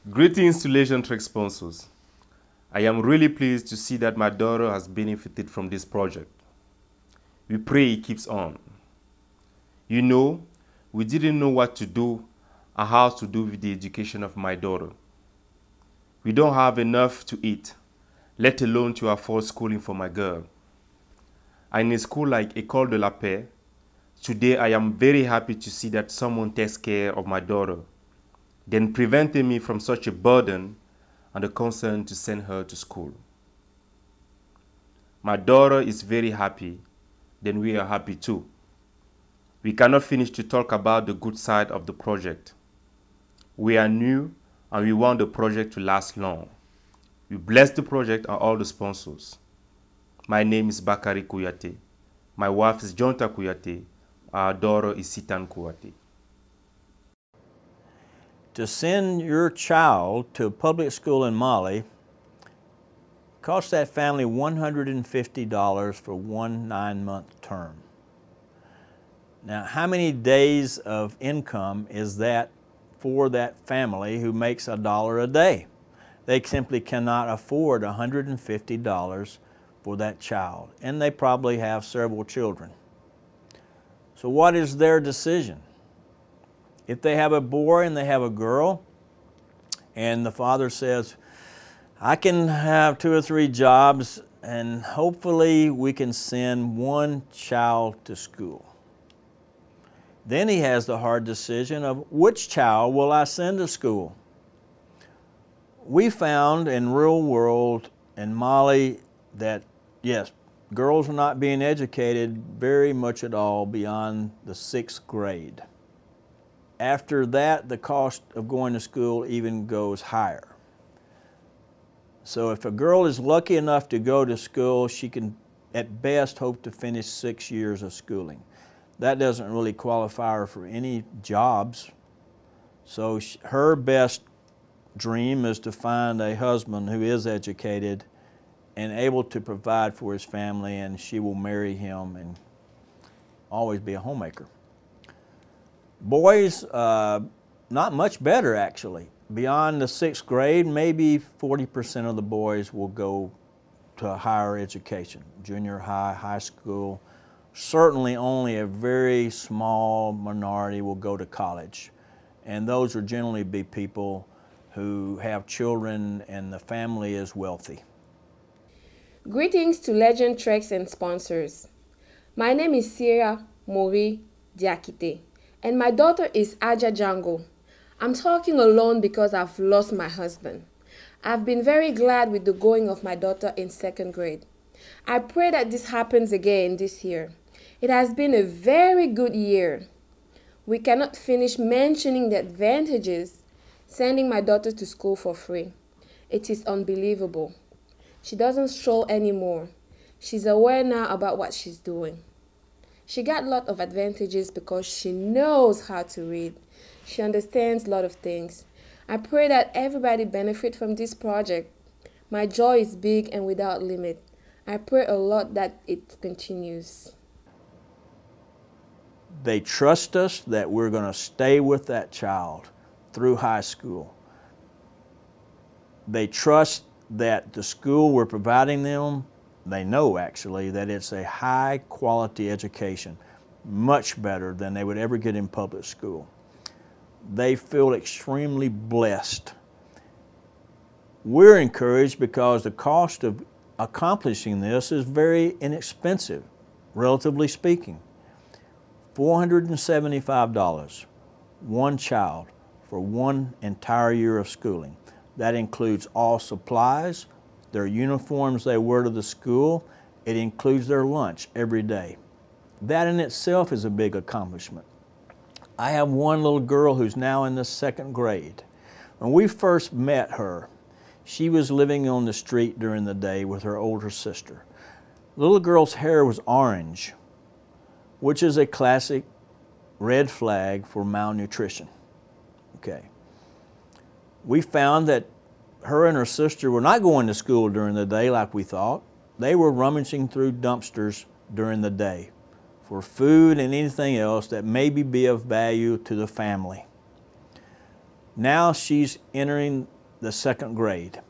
Greetings to Legion Trek sponsors. I am really pleased to see that my daughter has benefited from this project. We pray it keeps on. You know, we didn't know what to do or how to do with the education of my daughter. We don't have enough to eat, let alone to afford schooling for my girl. And in a school like École de la Paix, today I am very happy to see that someone takes care of my daughter, then preventing me from such a burden and the concern to send her to school. My daughter is very happy, then we are happy too. We cannot finish to talk about the good side of the project. We are new and we want the project to last long. We bless the project and all the sponsors. My name is Bakari Kouyaté. My wife is Jonta Kouyaté. Our daughter is Sitan Kouyaté. To send your child to a public school in Mali cost that family $150 for one 9-month term. Now, how many days of income is that for that family who makes $1 a day? They simply cannot afford $150 for that child, and they probably have several children. So what is their decision? If they have a boy and they have a girl, and the father says, I can have 2 or 3 jobs and hopefully we can send one child to school. Then he has the hard decision of which child will I send to school? We found in real world in Mali that yes, girls are not being educated very much at all beyond the 6th grade. After that, the cost of going to school even goes higher. So if a girl is lucky enough to go to school, she can at best hope to finish 6 years of schooling. That doesn't really qualify her for any jobs. So her best dream is to find a husband who is educated and able to provide for his family, and she will marry him and always be a homemaker. Boys, not much better actually. Beyond the 6th grade, maybe 40% of the boys will go to higher education, junior high, high school. Certainly only a very small minority will go to college. And those will generally be people who have children and the family is wealthy. Greetings to Legend Treks and sponsors. My name is Sierra Mori Diakite, and my daughter is Aja Django. I'm talking alone because I've lost my husband. I've been very glad with the going of my daughter in 2nd grade. I pray that this happens again this year. It has been a very good year. We cannot finish mentioning the advantages sending my daughter to school for free. It is unbelievable. She doesn't stroll anymore. She's aware now about what she's doing. She got a lot of advantages because she knows how to read. She understands a lot of things. I pray that everybody benefit from this project. My joy is big and without limit. I pray a lot that it continues. They trust us that we're going to stay with that child through high school. They trust that the school we're providing them, they know actually that it's a high quality education, much better than they would ever get in public school. They feel extremely blessed. We're encouraged because the cost of accomplishing this is very inexpensive, relatively speaking. $475, one child for one entire year of schooling. That includes all supplies, their uniforms they wear to the school. It includes their lunch every day. That in itself is a big accomplishment. I have one little girl who's now in the 2nd grade. When we first met her, she was living on the street during the day with her older sister. The little girl's hair was orange, which is a classic red flag for malnutrition. Okay. We found that her and her sister were not going to school during the day like we thought. They were rummaging through dumpsters during the day for food and anything else that maybe be of value to the family. Now she's entering the second grade.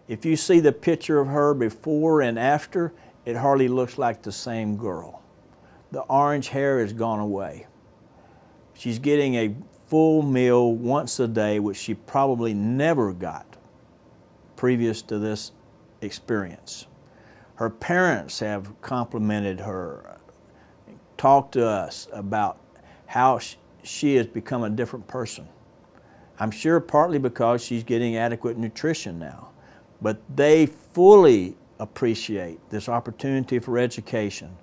If you see the picture of her before and after, it hardly looks like the same girl. The orange hair has gone away. She's getting a full meal once a day, which she probably never got previous to this experience. Her parents have complimented her, talked to us about how she has become a different person. I'm sure partly because she's getting adequate nutrition now, but they fully appreciate this opportunity for education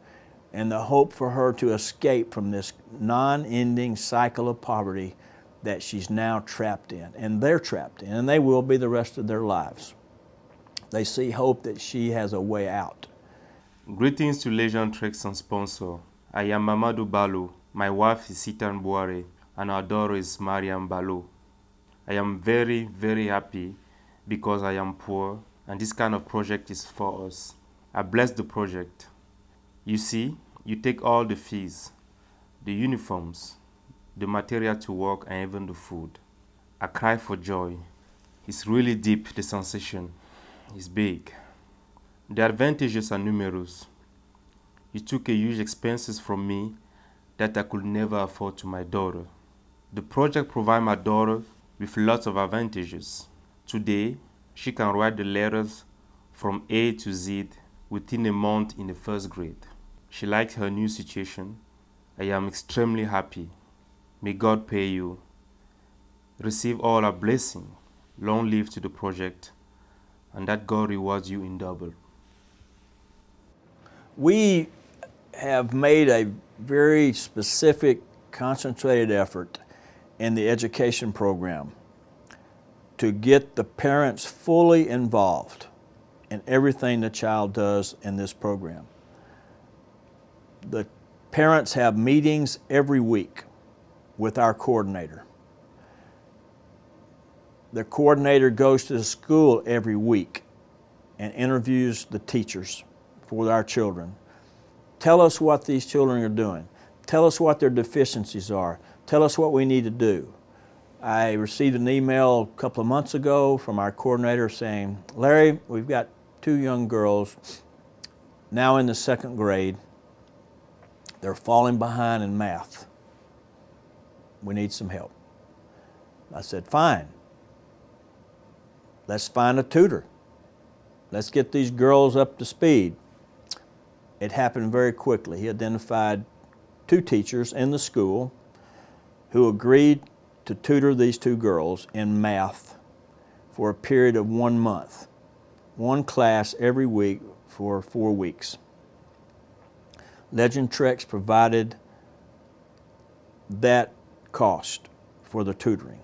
and the hope for her to escape from this non-ending cycle of poverty that she's now trapped in, and they're trapped in, and they will be the rest of their lives. They see hope that she has a way out. Greetings to Legend Treks and sponsor. I am Mamadou Balou. My wife is Sitan Boare, and our daughter is Mariam Balou. I am very, very happy because I am poor, and this kind of project is for us. I bless the project. You see, you take all the fees, the uniforms, the material to work, and even the food. I cry for joy. It's really deep, the sensation. It's big. The advantages are numerous. You took a huge expenses from me that I could never afford to my daughter. The project provides my daughter with lots of advantages. Today, she can write the letters from A to Z within a month in the first grade. She likes her new situation. I am extremely happy. May God pay you. Receive all our blessing. Long live to the project, and that God rewards you in double. We have made a very specific, concentrated effort in the education program to get the parents fully involved in everything the child does in this program. The parents have meetings every week with our coordinator. The coordinator goes to the school every week and interviews the teachers for our children. Tell us what these children are doing. Tell us what their deficiencies are. Tell us what we need to do. I received an email a couple of months ago from our coordinator saying, Larry, we've got 2 young girls now in the second grade. They're falling behind in math. We need some help. I said, fine. Let's find a tutor. Let's get these girls up to speed. It happened very quickly. He identified 2 teachers in the school who agreed to tutor these 2 girls in math for a period of 1 month. 1 class every week for 4 weeks. Legend Treks provided that cost for the tutoring.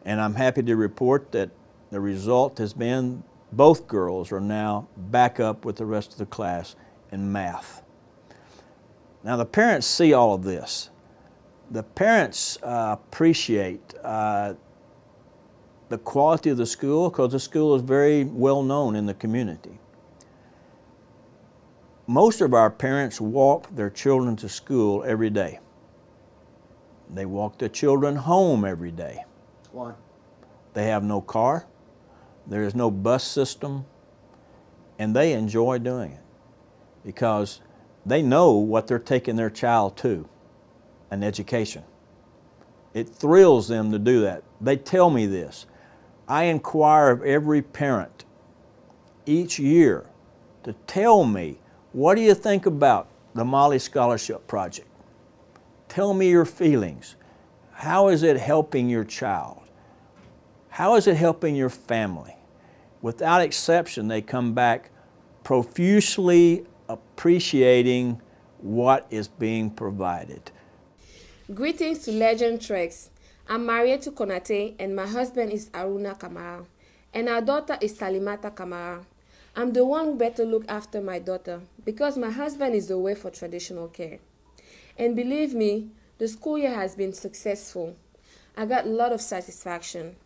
And I'm happy to report that the result has been both girls are now back up with the rest of the class in math. Now the parents see all of this. The parents appreciate the quality of the school because the school is very well known in the community. Most of our parents walk their children to school every day. They walk their children home every day. Why? They have no car. There is no bus system. And they enjoy doing it because they know what they're taking their child to, an education. It thrills them to do that. They tell me this. I inquire of every parent each year to tell me, what do you think about the Mali Scholarship Project? Tell me your feelings. How is it helping your child? How is it helping your family? Without exception, they come back profusely appreciating what is being provided. Greetings to Legend Treks. I'm married to Konate and my husband is Aruna Kamara. And our daughter is Salimata Kamara. I'm the one who better look after my daughter because my husband is away for traditional care. And believe me, the school year has been successful. I got a lot of satisfaction.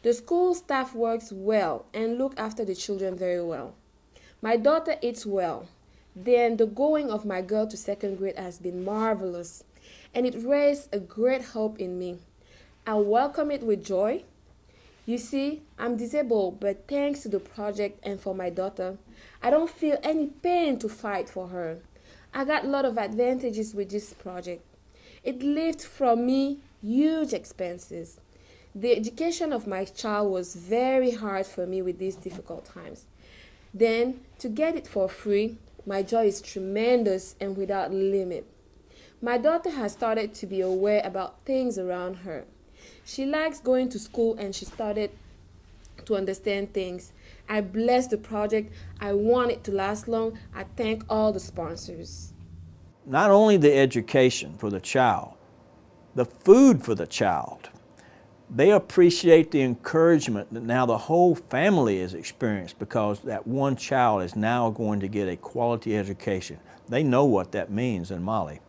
The school staff works well and look after the children very well. My daughter eats well. Then the going of my girl to second grade has been marvelous, and it raised a great hope in me. I welcome it with joy You see, I'm disabled, but thanks to the project and for my daughter, I don't feel any pain to fight for her. I got a lot of advantages with this project. It lifted from me huge expenses. The education of my child was very hard for me with these difficult times. Then, to get it for free, my joy is tremendous and without limit. My daughter has started to be aware about things around her. She likes going to school and she started to understand things. I bless the project. I want it to last long. I thank all the sponsors. Not only the education for the child, the food for the child. They appreciate the encouragement that now the whole family is experienced because that one child is now going to get a quality education. They know what that means in Mali.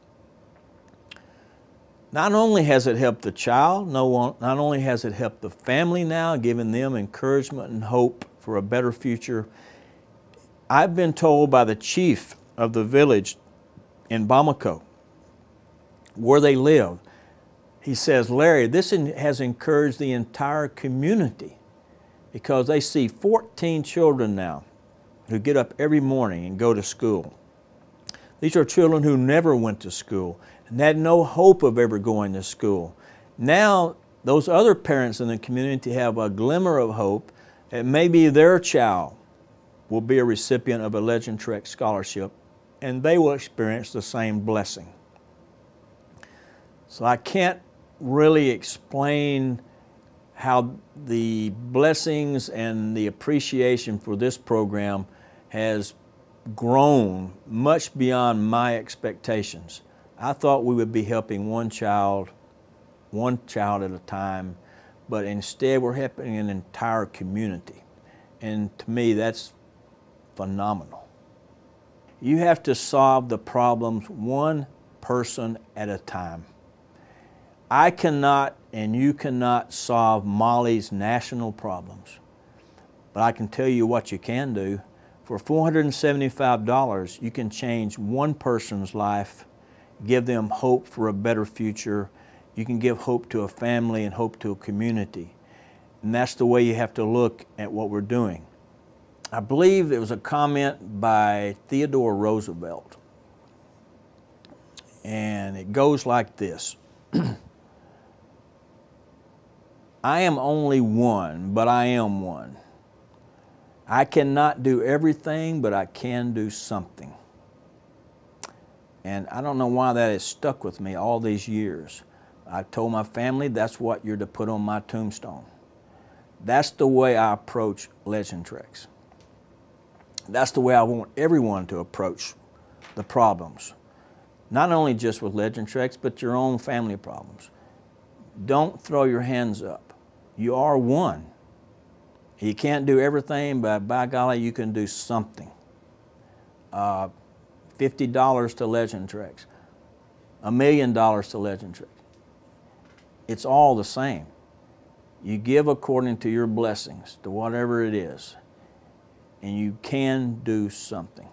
Not only has it helped the child, not only has it helped the family now, giving them encouragement and hope for a better future. I've been told by the chief of the village in Bamako, where they live, he says, Larry, this has encouraged the entire community because they see 14 children now who get up every morning and go to school. These are children who never went to school and had no hope of ever going to school. Now, those other parents in the community have a glimmer of hope that maybe their child will be a recipient of a Legend Trek scholarship and they will experience the same blessing. So I can't really explain how the blessings and the appreciation for this program has grown much beyond my expectations. I thought we would be helping one child at a time, but instead we're helping an entire community. And to me, that's phenomenal. You have to solve the problems one person at a time. I cannot and you cannot solve Mali's national problems, but I can tell you what you can do. For $475, you can change one person's life, give them hope for a better future. You can give hope to a family and hope to a community. And that's the way you have to look at what we're doing. I believe there was a comment by Theodore Roosevelt, and it goes like this. I am only one, but I am one. I cannot do everything, but I can do something. And I don't know why that has stuck with me all these years. I told my family that's what you're to put on my tombstone. That's the way I approach Legend Treks. That's the way I want everyone to approach the problems. Not only just with Legend Treks, but your own family problems. Don't throw your hands up. You are one. You can't do everything, but by golly, you can do something. $50 to Legend Treks, $1 million to Legend Treks. It's all the same. You give according to your blessings, to whatever it is, and you can do something.